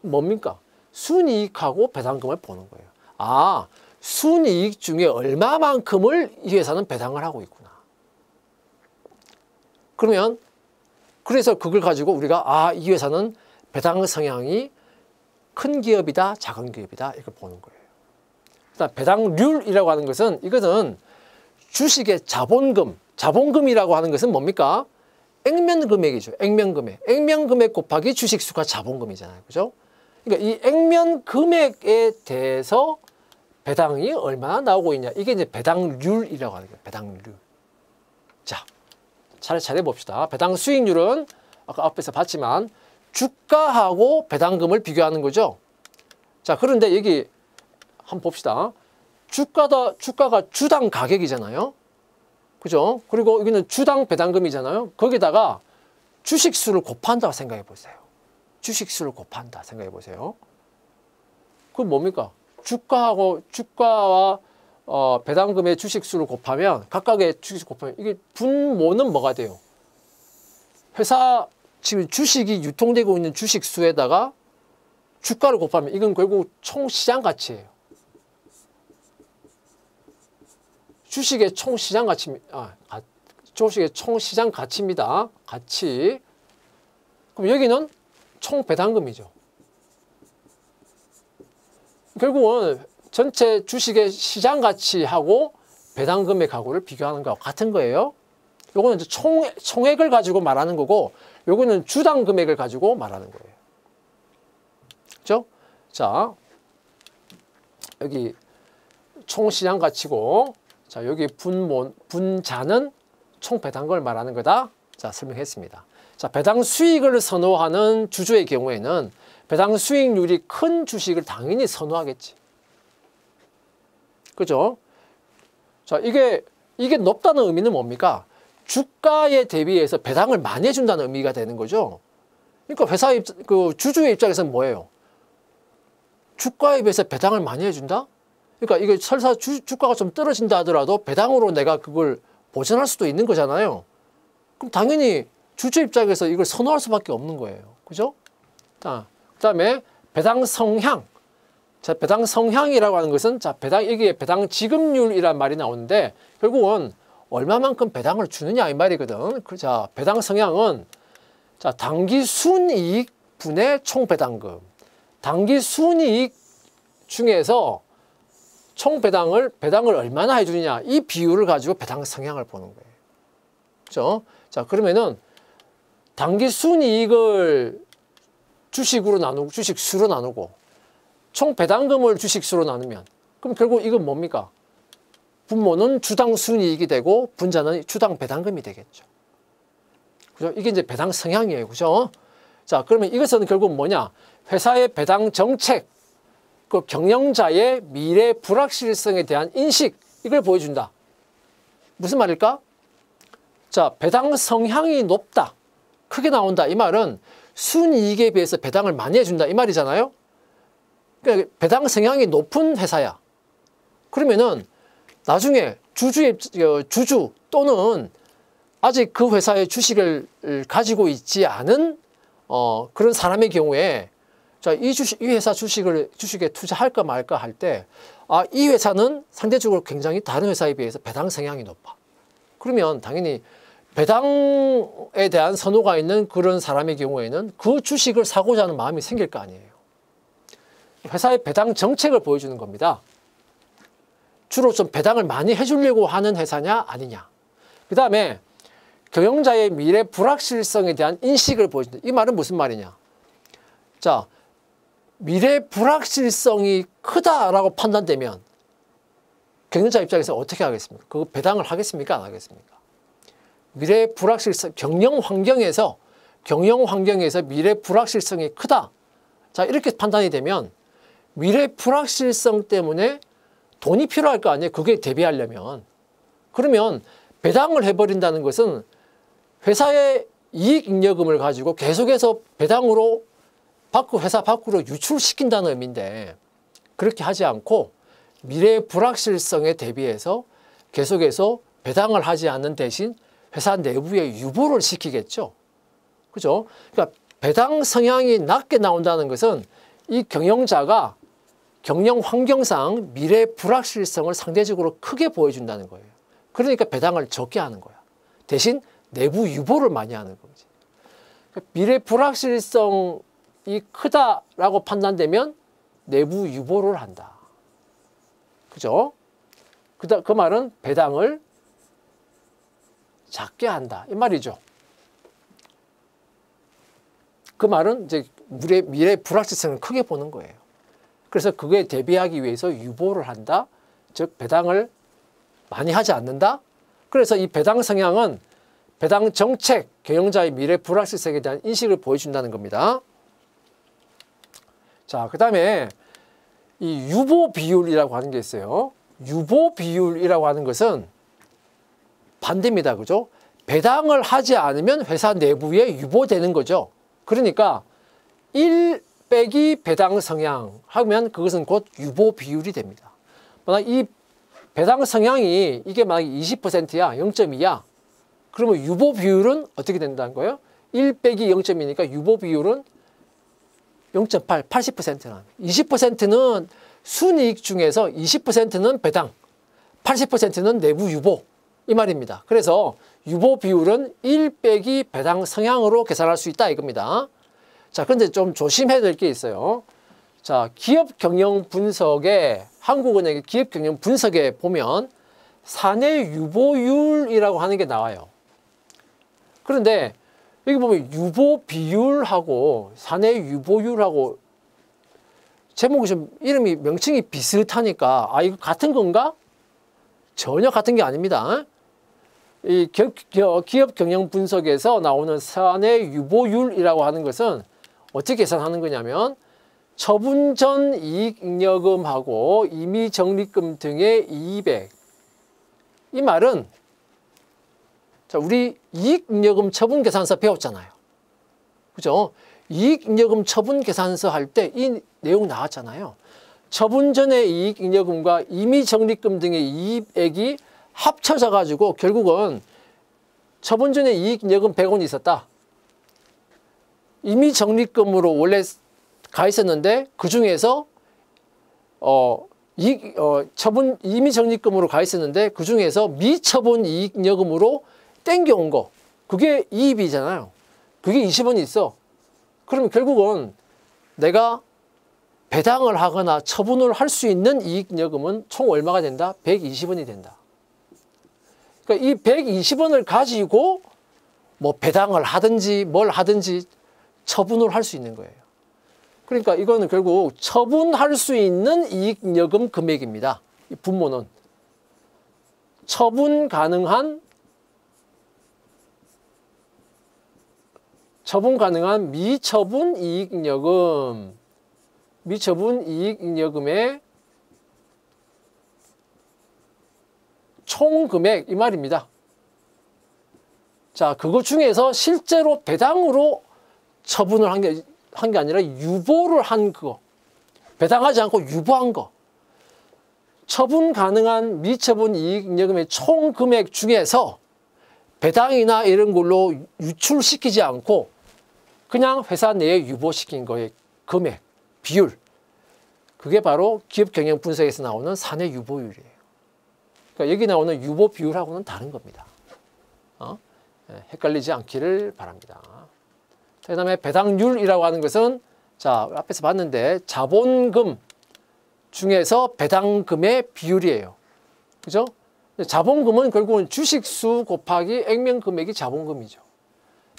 뭡니까? 순이익하고 배당금을 보는 거예요. 아, 순이익 중에 얼마만큼을 이 회사는 배당을 하고 있구나. 그러면 그래서 그걸 가지고 우리가 아, 이 회사는 배당 성향이 큰 기업이다, 작은 기업이다 이걸 보는 거예요. 일단 배당률이라고 하는 것은 이것은 주식의 자본금, 자본금이라고 하는 것은 뭡니까? 액면금액이죠. 액면금액. 액면금액 곱하기 주식수가 자본금이잖아요. 그죠? 그러니까 이 액면금액에 대해서 배당이 얼마나 나오고 있냐. 이게 이제 배당률이라고 하는 거예요. 배당률. 자, 차례차례 봅시다. 배당 수익률은 아까 앞에서 봤지만 주가하고 배당금을 비교하는 거죠. 자, 그런데 여기 한번 봅시다. 주가가 주당 가격이잖아요. 그죠? 그리고 여기는 주당 배당금이잖아요. 거기다가 주식수를 곱한다고 생각해 보세요. 주식수를 곱한다 생각해 보세요. 그건 뭡니까? 주가와 배당금의 주식수를 곱하면 각각의 주식수 곱하면 이게 분모는 뭐가 돼요? 회사 지금 주식이 유통되고 있는 주식수에다가 주가를 곱하면 이건 결국 총 시장 가치예요. 주식의 총 시장 가치, 주식의 총 시장 가치입니다. 가치. 그럼 여기는 총 배당금이죠. 결국은 전체 주식의 시장 가치하고 배당금의 가구를 비교하는 것과 같은 거예요. 요거는 이제 총액을 가지고 말하는 거고, 요거는 주당 금액을 가지고 말하는 거예요. 그죠? 자, 여기 총 시장 가치고, 자, 여기 분자는 총 배당금을 말하는 거다. 자, 설명했습니다. 자, 배당 수익을 선호하는 주주의 경우에는 배당 수익률이 큰 주식을 당연히 선호하겠지. 그죠? 자, 이게 높다는 의미는 뭡니까? 주가에 대비해서 배당을 많이 해준다는 의미가 되는 거죠. 그러니까 주주의 입장에서는 뭐예요? 주가에 비해서 배당을 많이 해준다? 그러니까 이게 설사 주가가 좀 떨어진다 하더라도 배당으로 내가 그걸 보전할 수도 있는 거잖아요. 그럼 당연히 주주 입장에서 이걸 선호할 수밖에 없는 거예요. 그죠? 자, 그다음에 배당 성향. 자, 배당 성향이라고 하는 것은, 자, 여기에 배당 지급률이란 말이 나오는데, 결국은 얼마만큼 배당을 주느냐 이 말이거든. 자, 배당 성향은, 자, 당기 순이익 분의 총 배당금. 당기 순이익 중에서 총 배당을 얼마나 해주느냐, 이 비율을 가지고 배당 성향을 보는 거예요. 그죠? 자, 그러면은 당기 순이익을 주식으로 나누고, 주식수로 나누고, 총 배당금을 주식수로 나누면, 그럼 결국 이건 뭡니까? 분모는 주당 순이익이 되고 분자는 주당 배당금이 되겠죠. 그죠? 이게 이제 배당 성향이에요. 그죠? 자, 그러면 이것은 결국 뭐냐? 회사의 배당 정책, 그 경영자의 미래 불확실성에 대한 인식, 이걸 보여준다. 무슨 말일까? 자, 배당 성향이 높다, 크게 나온다. 이 말은 순이익에 비해서 배당을 많이 해준다, 이 말이잖아요. 그러니까 배당 성향이 높은 회사야. 그러면은 나중에 주주 또는 아직 그 회사의 주식을 가지고 있지 않은 그런 사람의 경우에, 자, 이 회사 주식에 투자할까 말까 할 때, 아, 이 회사는 상대적으로 굉장히 다른 회사에 비해서 배당 성향이 높아. 그러면 당연히 배당에 대한 선호가 있는 그런 사람의 경우에는 그 주식을 사고자 하는 마음이 생길 거 아니에요. 회사의 배당 정책을 보여주는 겁니다. 주로 좀 배당을 많이 해주려고 하는 회사냐 아니냐. 그 다음에 경영자의 미래 불확실성에 대한 인식을 보여준다. 이 말은 무슨 말이냐. 자, 미래 불확실성이 크다라고 판단되면 경영자 입장에서 어떻게 하겠습니까? 그 배당을 하겠습니까? 안 하겠습니까? 미래 불확실성, 경영 환경에서 미래 불확실성이 크다. 자, 이렇게 판단이 되면 미래 불확실성 때문에 돈이 필요할 거 아니에요. 그게 대비하려면. 그러면 배당을 해버린다는 것은 회사의 이익잉여금을 가지고 계속해서 배당으로 회사 밖으로 유출시킨다는 의미인데, 그렇게 하지 않고 미래 불확실성에 대비해서 계속해서 배당을 하지 않는 대신 회사 내부에 유보를 시키겠죠. 그죠? 그러니까 배당 성향이 낮게 나온다는 것은 이 경영자가 경영 환경상 미래 불확실성을 상대적으로 크게 보여준다는 거예요. 그러니까 배당을 적게 하는 거야. 대신 내부 유보를 많이 하는 거지. 미래 불확실성이 크다라고 판단되면 내부 유보를 한다. 그죠? 그 말은 배당을 작게 한다, 이 말이죠. 그 말은 이제 미래 불확실성을 크게 보는 거예요. 그래서 그거에 대비하기 위해서 유보를 한다. 즉 배당을 많이 하지 않는다. 그래서 이 배당 성향은 배당 정책, 경영자의 미래 불확실성에 대한 인식을 보여준다는 겁니다. 자, 그 다음에 이 유보 비율이라고 하는 게 있어요. 유보 비율이라고 하는 것은 반대입니다. 그죠? 배당을 하지 않으면 회사 내부에 유보되는 거죠. 그러니까 1 빼기 배당 성향 하면 그것은 곧 유보 비율이 됩니다. 만약 이 배당 성향이 이게 만약 20%야, 0.2야. 그러면 유보 비율은 어떻게 된다는 거예요? 1 빼기 0.2니까 유보 비율은 0.8, 80%는. 20%는 순이익 중에서 20%는 배당, 80%는 내부 유보. 이 말입니다. 그래서 유보 비율은 1 빼기 배당 성향으로 계산할 수 있다 이겁니다. 자, 근데 좀 조심해야 될 게 있어요. 자, 기업 경영 분석에, 한국은행의 기업 경영 분석에 보면 사내 유보율이라고 하는 게 나와요. 그런데 여기 보면 유보 비율하고 사내 유보율하고 제목이 좀 이름이 명칭이 비슷하니까 아, 이거 같은 건가? 전혀 같은 게 아닙니다. 이 기업 경영 분석에서 나오는 사내 유보율이라고 하는 것은 어떻게 계산하는 거냐면 처분 전 이익잉여금하고 임의적립금 등의 이익액. 이 말은 자, 우리 이익잉여금 처분 계산서 배웠잖아요. 그죠? 이익잉여금 처분 계산서 할 때 이 내용 나왔잖아요. 처분 전의 이익잉여금과 임의적립금 등의 이익액이 합쳐져 가지고 결국은 처분 전에 이익잉여금 100원이 있었다. 임의적립금으로 원래 가 있었는데 그 중에서 임의적립금으로 가 있었는데 그 중에서 미처분 이익잉여금으로 땡겨온 거, 그게 이입이잖아요. 그게 20원이 있어. 그러면 결국은 내가 배당을 하거나 처분을 할 수 있는 이익잉여금은 총 얼마가 된다? 120원이 된다. 그러니까 이 120원을 가지고 뭐 배당을 하든지 뭘 하든지 처분을 할 수 있는 거예요. 그러니까 이거는 결국 처분할 수 있는 이익잉여금 금액입니다. 이 분모는 처분 가능한 미처분 이익잉여금의 총 금액 이 말입니다. 자, 그거 중에서 실제로 배당으로 처분을 한 게 아니라 유보를 한 거, 배당하지 않고 유보한 거, 처분 가능한 미처분 이익잉여금의 총 금액 중에서 배당이나 이런 걸로 유출시키지 않고 그냥 회사 내에 유보시킨 거의 금액, 비율, 그게 바로 기업 경영 분석에서 나오는 사내 유보율이에요. 그러니까 여기 나오는 유보 비율하고는 다른 겁니다. 헷갈리지 않기를 바랍니다. 그 다음에 배당률이라고 하는 것은 자, 앞에서 봤는데 자본금 중에서 배당금의 비율이에요. 그죠? 자본금은 결국은 주식수 곱하기 액면금액이 자본금이죠.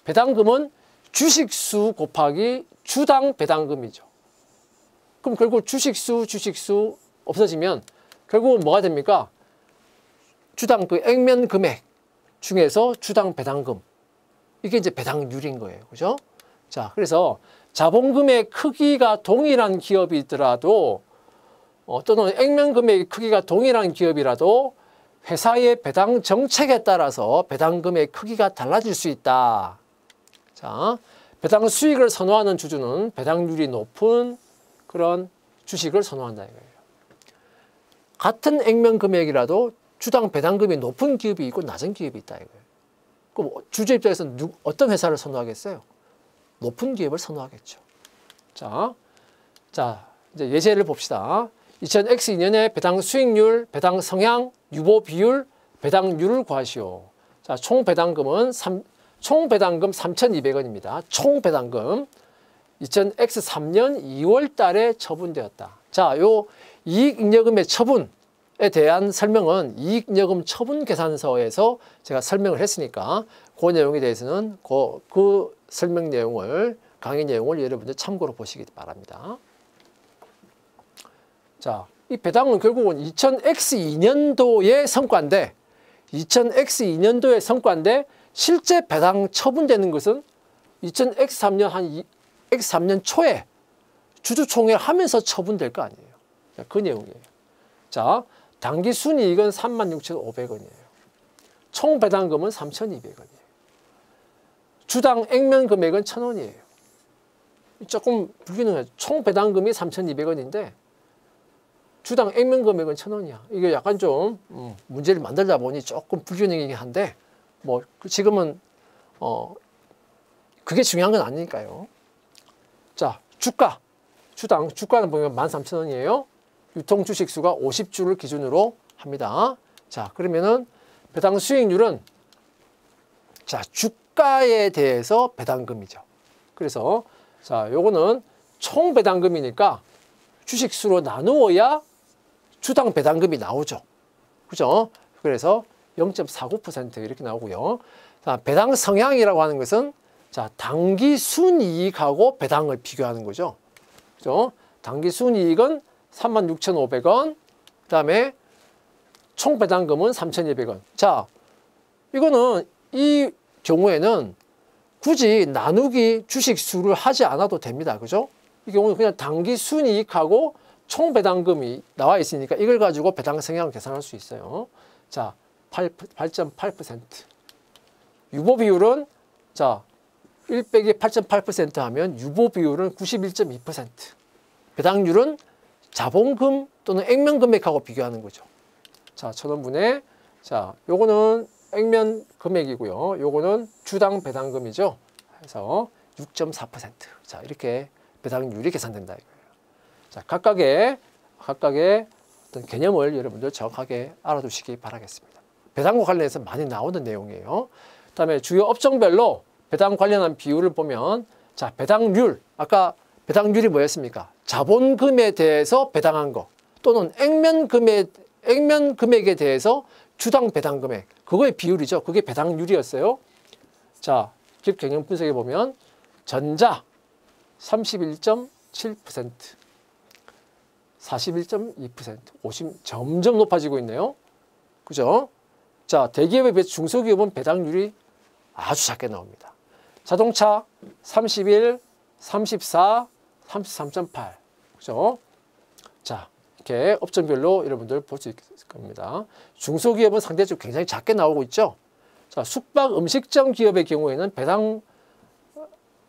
배당금은 주식수 곱하기 주당 배당금이죠. 그럼 결국 주식수 없어지면 결국은 뭐가 됩니까? 주당 그 액면금액 중에서 주당 배당금. 이게 이제 배당률인 거예요. 그죠? 자, 그래서 자본금의 크기가 동일한 기업이 있더라도 또는 액면금액의 크기가 동일한 기업이라도 회사의 배당 정책에 따라서 배당금의 크기가 달라질 수 있다. 자, 배당 수익을 선호하는 주주는 배당률이 높은 그런 주식을 선호한다 이거예요. 같은 액면 금액이라도 주당 배당금이 높은 기업이 있고 낮은 기업이 있다 이거예요. 그럼 주주 입장에서 어떤 회사를 선호하겠어요? 높은 기업을 선호하겠죠. 자, 이제 예제를 봅시다. 2000X2년에 배당 수익률, 배당 성향, 유보 비율, 배당률을 구하시오. 자, 총 배당금 3,200원입니다. 총 배당금 2000X3년 2월 달에 처분되었다. 자, 요 이익잉여금의 처분에 대한 설명은 이익잉여금 처분 계산서에서 제가 설명을 했으니까 그 내용에 대해서는 그 설명 내용을, 강의 내용을 여러분들 참고로 보시기 바랍니다. 자, 이 배당은 결국은 2000X2년도의 성과인데 실제 배당 처분되는 것은 2000X3년 초에 주주총회 하면서 처분될 거 아니에요. 그 내용이에요. 자, 당기 순이익은 36,500원이에요. 총 배당금은 3,200원이에요. 주당 액면 금액은 1,000원이에요. 조금 불균형해요. 총 배당금이 3,200원인데 주당 액면 금액은 1,000원이야. 이게 약간 좀 문제를 만들다 보니 조금 불균형이긴 한데 뭐 지금은 그게 중요한 건 아니니까요. 자, 주가는 보면 13,000원이에요. 유통 주식 수가 50주를 기준으로 합니다. 자, 그러면은 배당 수익률은 자, 주가에 대해서 배당금이죠. 그래서 자, 요거는 총 배당금이니까 주식수로 나누어야 주당 배당금이 나오죠. 그죠? 그래서 0.49% 이렇게 나오고요. 자, 배당 성향이라고 하는 것은 자, 당기 순이익하고 배당을 비교하는 거죠. 그죠? 당기 순이익은 36,500원, 그 다음에 총 배당금은 3,200원. 자, 이거는 이 경우에는 굳이 나누기 주식수를 하지 않아도 됩니다. 그죠? 이 경우는 그냥 당기 순이익하고 총 배당금이 나와 있으니까 이걸 가지고 배당 성향을 계산할 수 있어요. 자, 8.8%. 유보 비율은 자, 1 빼기 8.8% 하면 유보 비율은 91.2%. 배당률은 자본금 또는 액면 금액하고 비교하는 거죠. 자, 1,000원분의 자, 요거는 액면 금액이고요. 요거는 주당 배당금이죠. 그래서 6.4%. 자, 이렇게 배당률이 계산된다 이거예요. 자, 각각의 어떤 개념을 여러분들 정확하게 알아두시기 바라겠습니다. 배당과 관련해서 많이 나오는 내용이에요. 그다음에 주요 업종별로 배당 관련한 비율을 보면 자, 배당률. 아까 배당률이 뭐였습니까? 자본금에 대해서 배당한 거 또는 액면 금액에 대해서 주당 배당 금액. 그거의 비율이죠. 그게 배당률이었어요. 자, 기업 경영 분석해 보면 전자 31.7%, 41.2%, 50 점점 높아지고 있네요. 그죠? 자, 대기업에 비해 중소기업은 배당률이 아주 작게 나옵니다. 자동차 31, 34, 33.8. 그죠? 자, 이렇게 업종별로 여러분들 볼 수 있을 겁니다. 중소기업은 상대적으로 굉장히 작게 나오고 있죠. 자, 숙박 음식점 기업의 경우에는 배당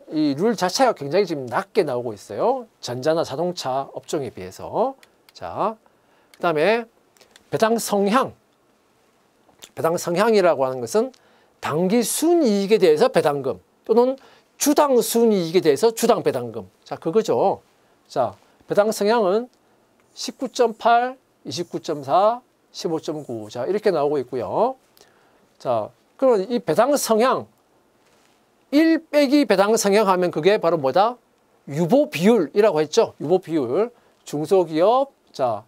이 룰 자체가 굉장히 지금 낮게 나오고 있어요. 전자나 자동차 업종에 비해서. 자, 그다음에 배당 성향. 배당 성향이라고 하는 것은 당기 순이익에 대해서 배당금 또는 주당 순이익에 대해서 주당 배당금. 자, 그거죠. 자, 배당 성향은 19.8, 29.4, 15.9. 자, 이렇게 나오고 있고요. 자, 그럼 이 배당 성향 1 빼기 배당 성향 하면 그게 바로 뭐다? 유보 비율이라고 했죠. 유보 비율. 중소기업, 자,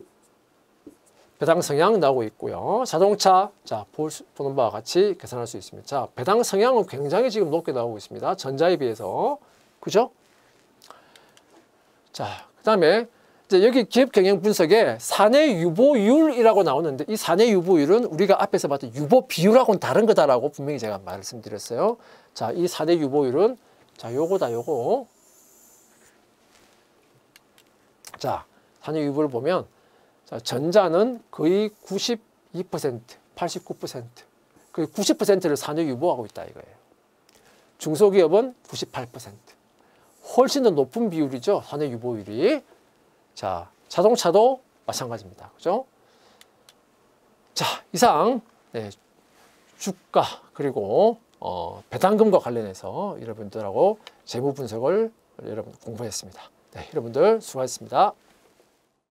배당 성향 나오고 있고요. 자동차, 자, 보는 바와 같이 계산할 수 있습니다. 자, 배당 성향은 굉장히 지금 높게 나오고 있습니다. 전자에 비해서. 그죠? 자, 그 다음에 이제 여기 기업 경영 분석에 사내 유보율이라고 나오는데 이 사내 유보율은 우리가 앞에서 봤던 유보 비율하고는 다른 거다라고 분명히 제가 말씀드렸어요. 자, 이 사내 유보율은 자, 요거다, 요거. 자, 사내 유보를 보면 자, 전자는 거의 92%, 89%, 거의 90%를 사내 유보하고 있다 이거예요. 중소기업은 98%. 훨씬 더 높은 비율이죠, 사내 유보율이. 자, 자동차도 마찬가지입니다. 그죠? 자, 이상 네, 주가 그리고 배당금과 관련해서 여러분들하고 재무 분석을 여러분 공부했습니다. 네, 여러분들 수고하셨습니다.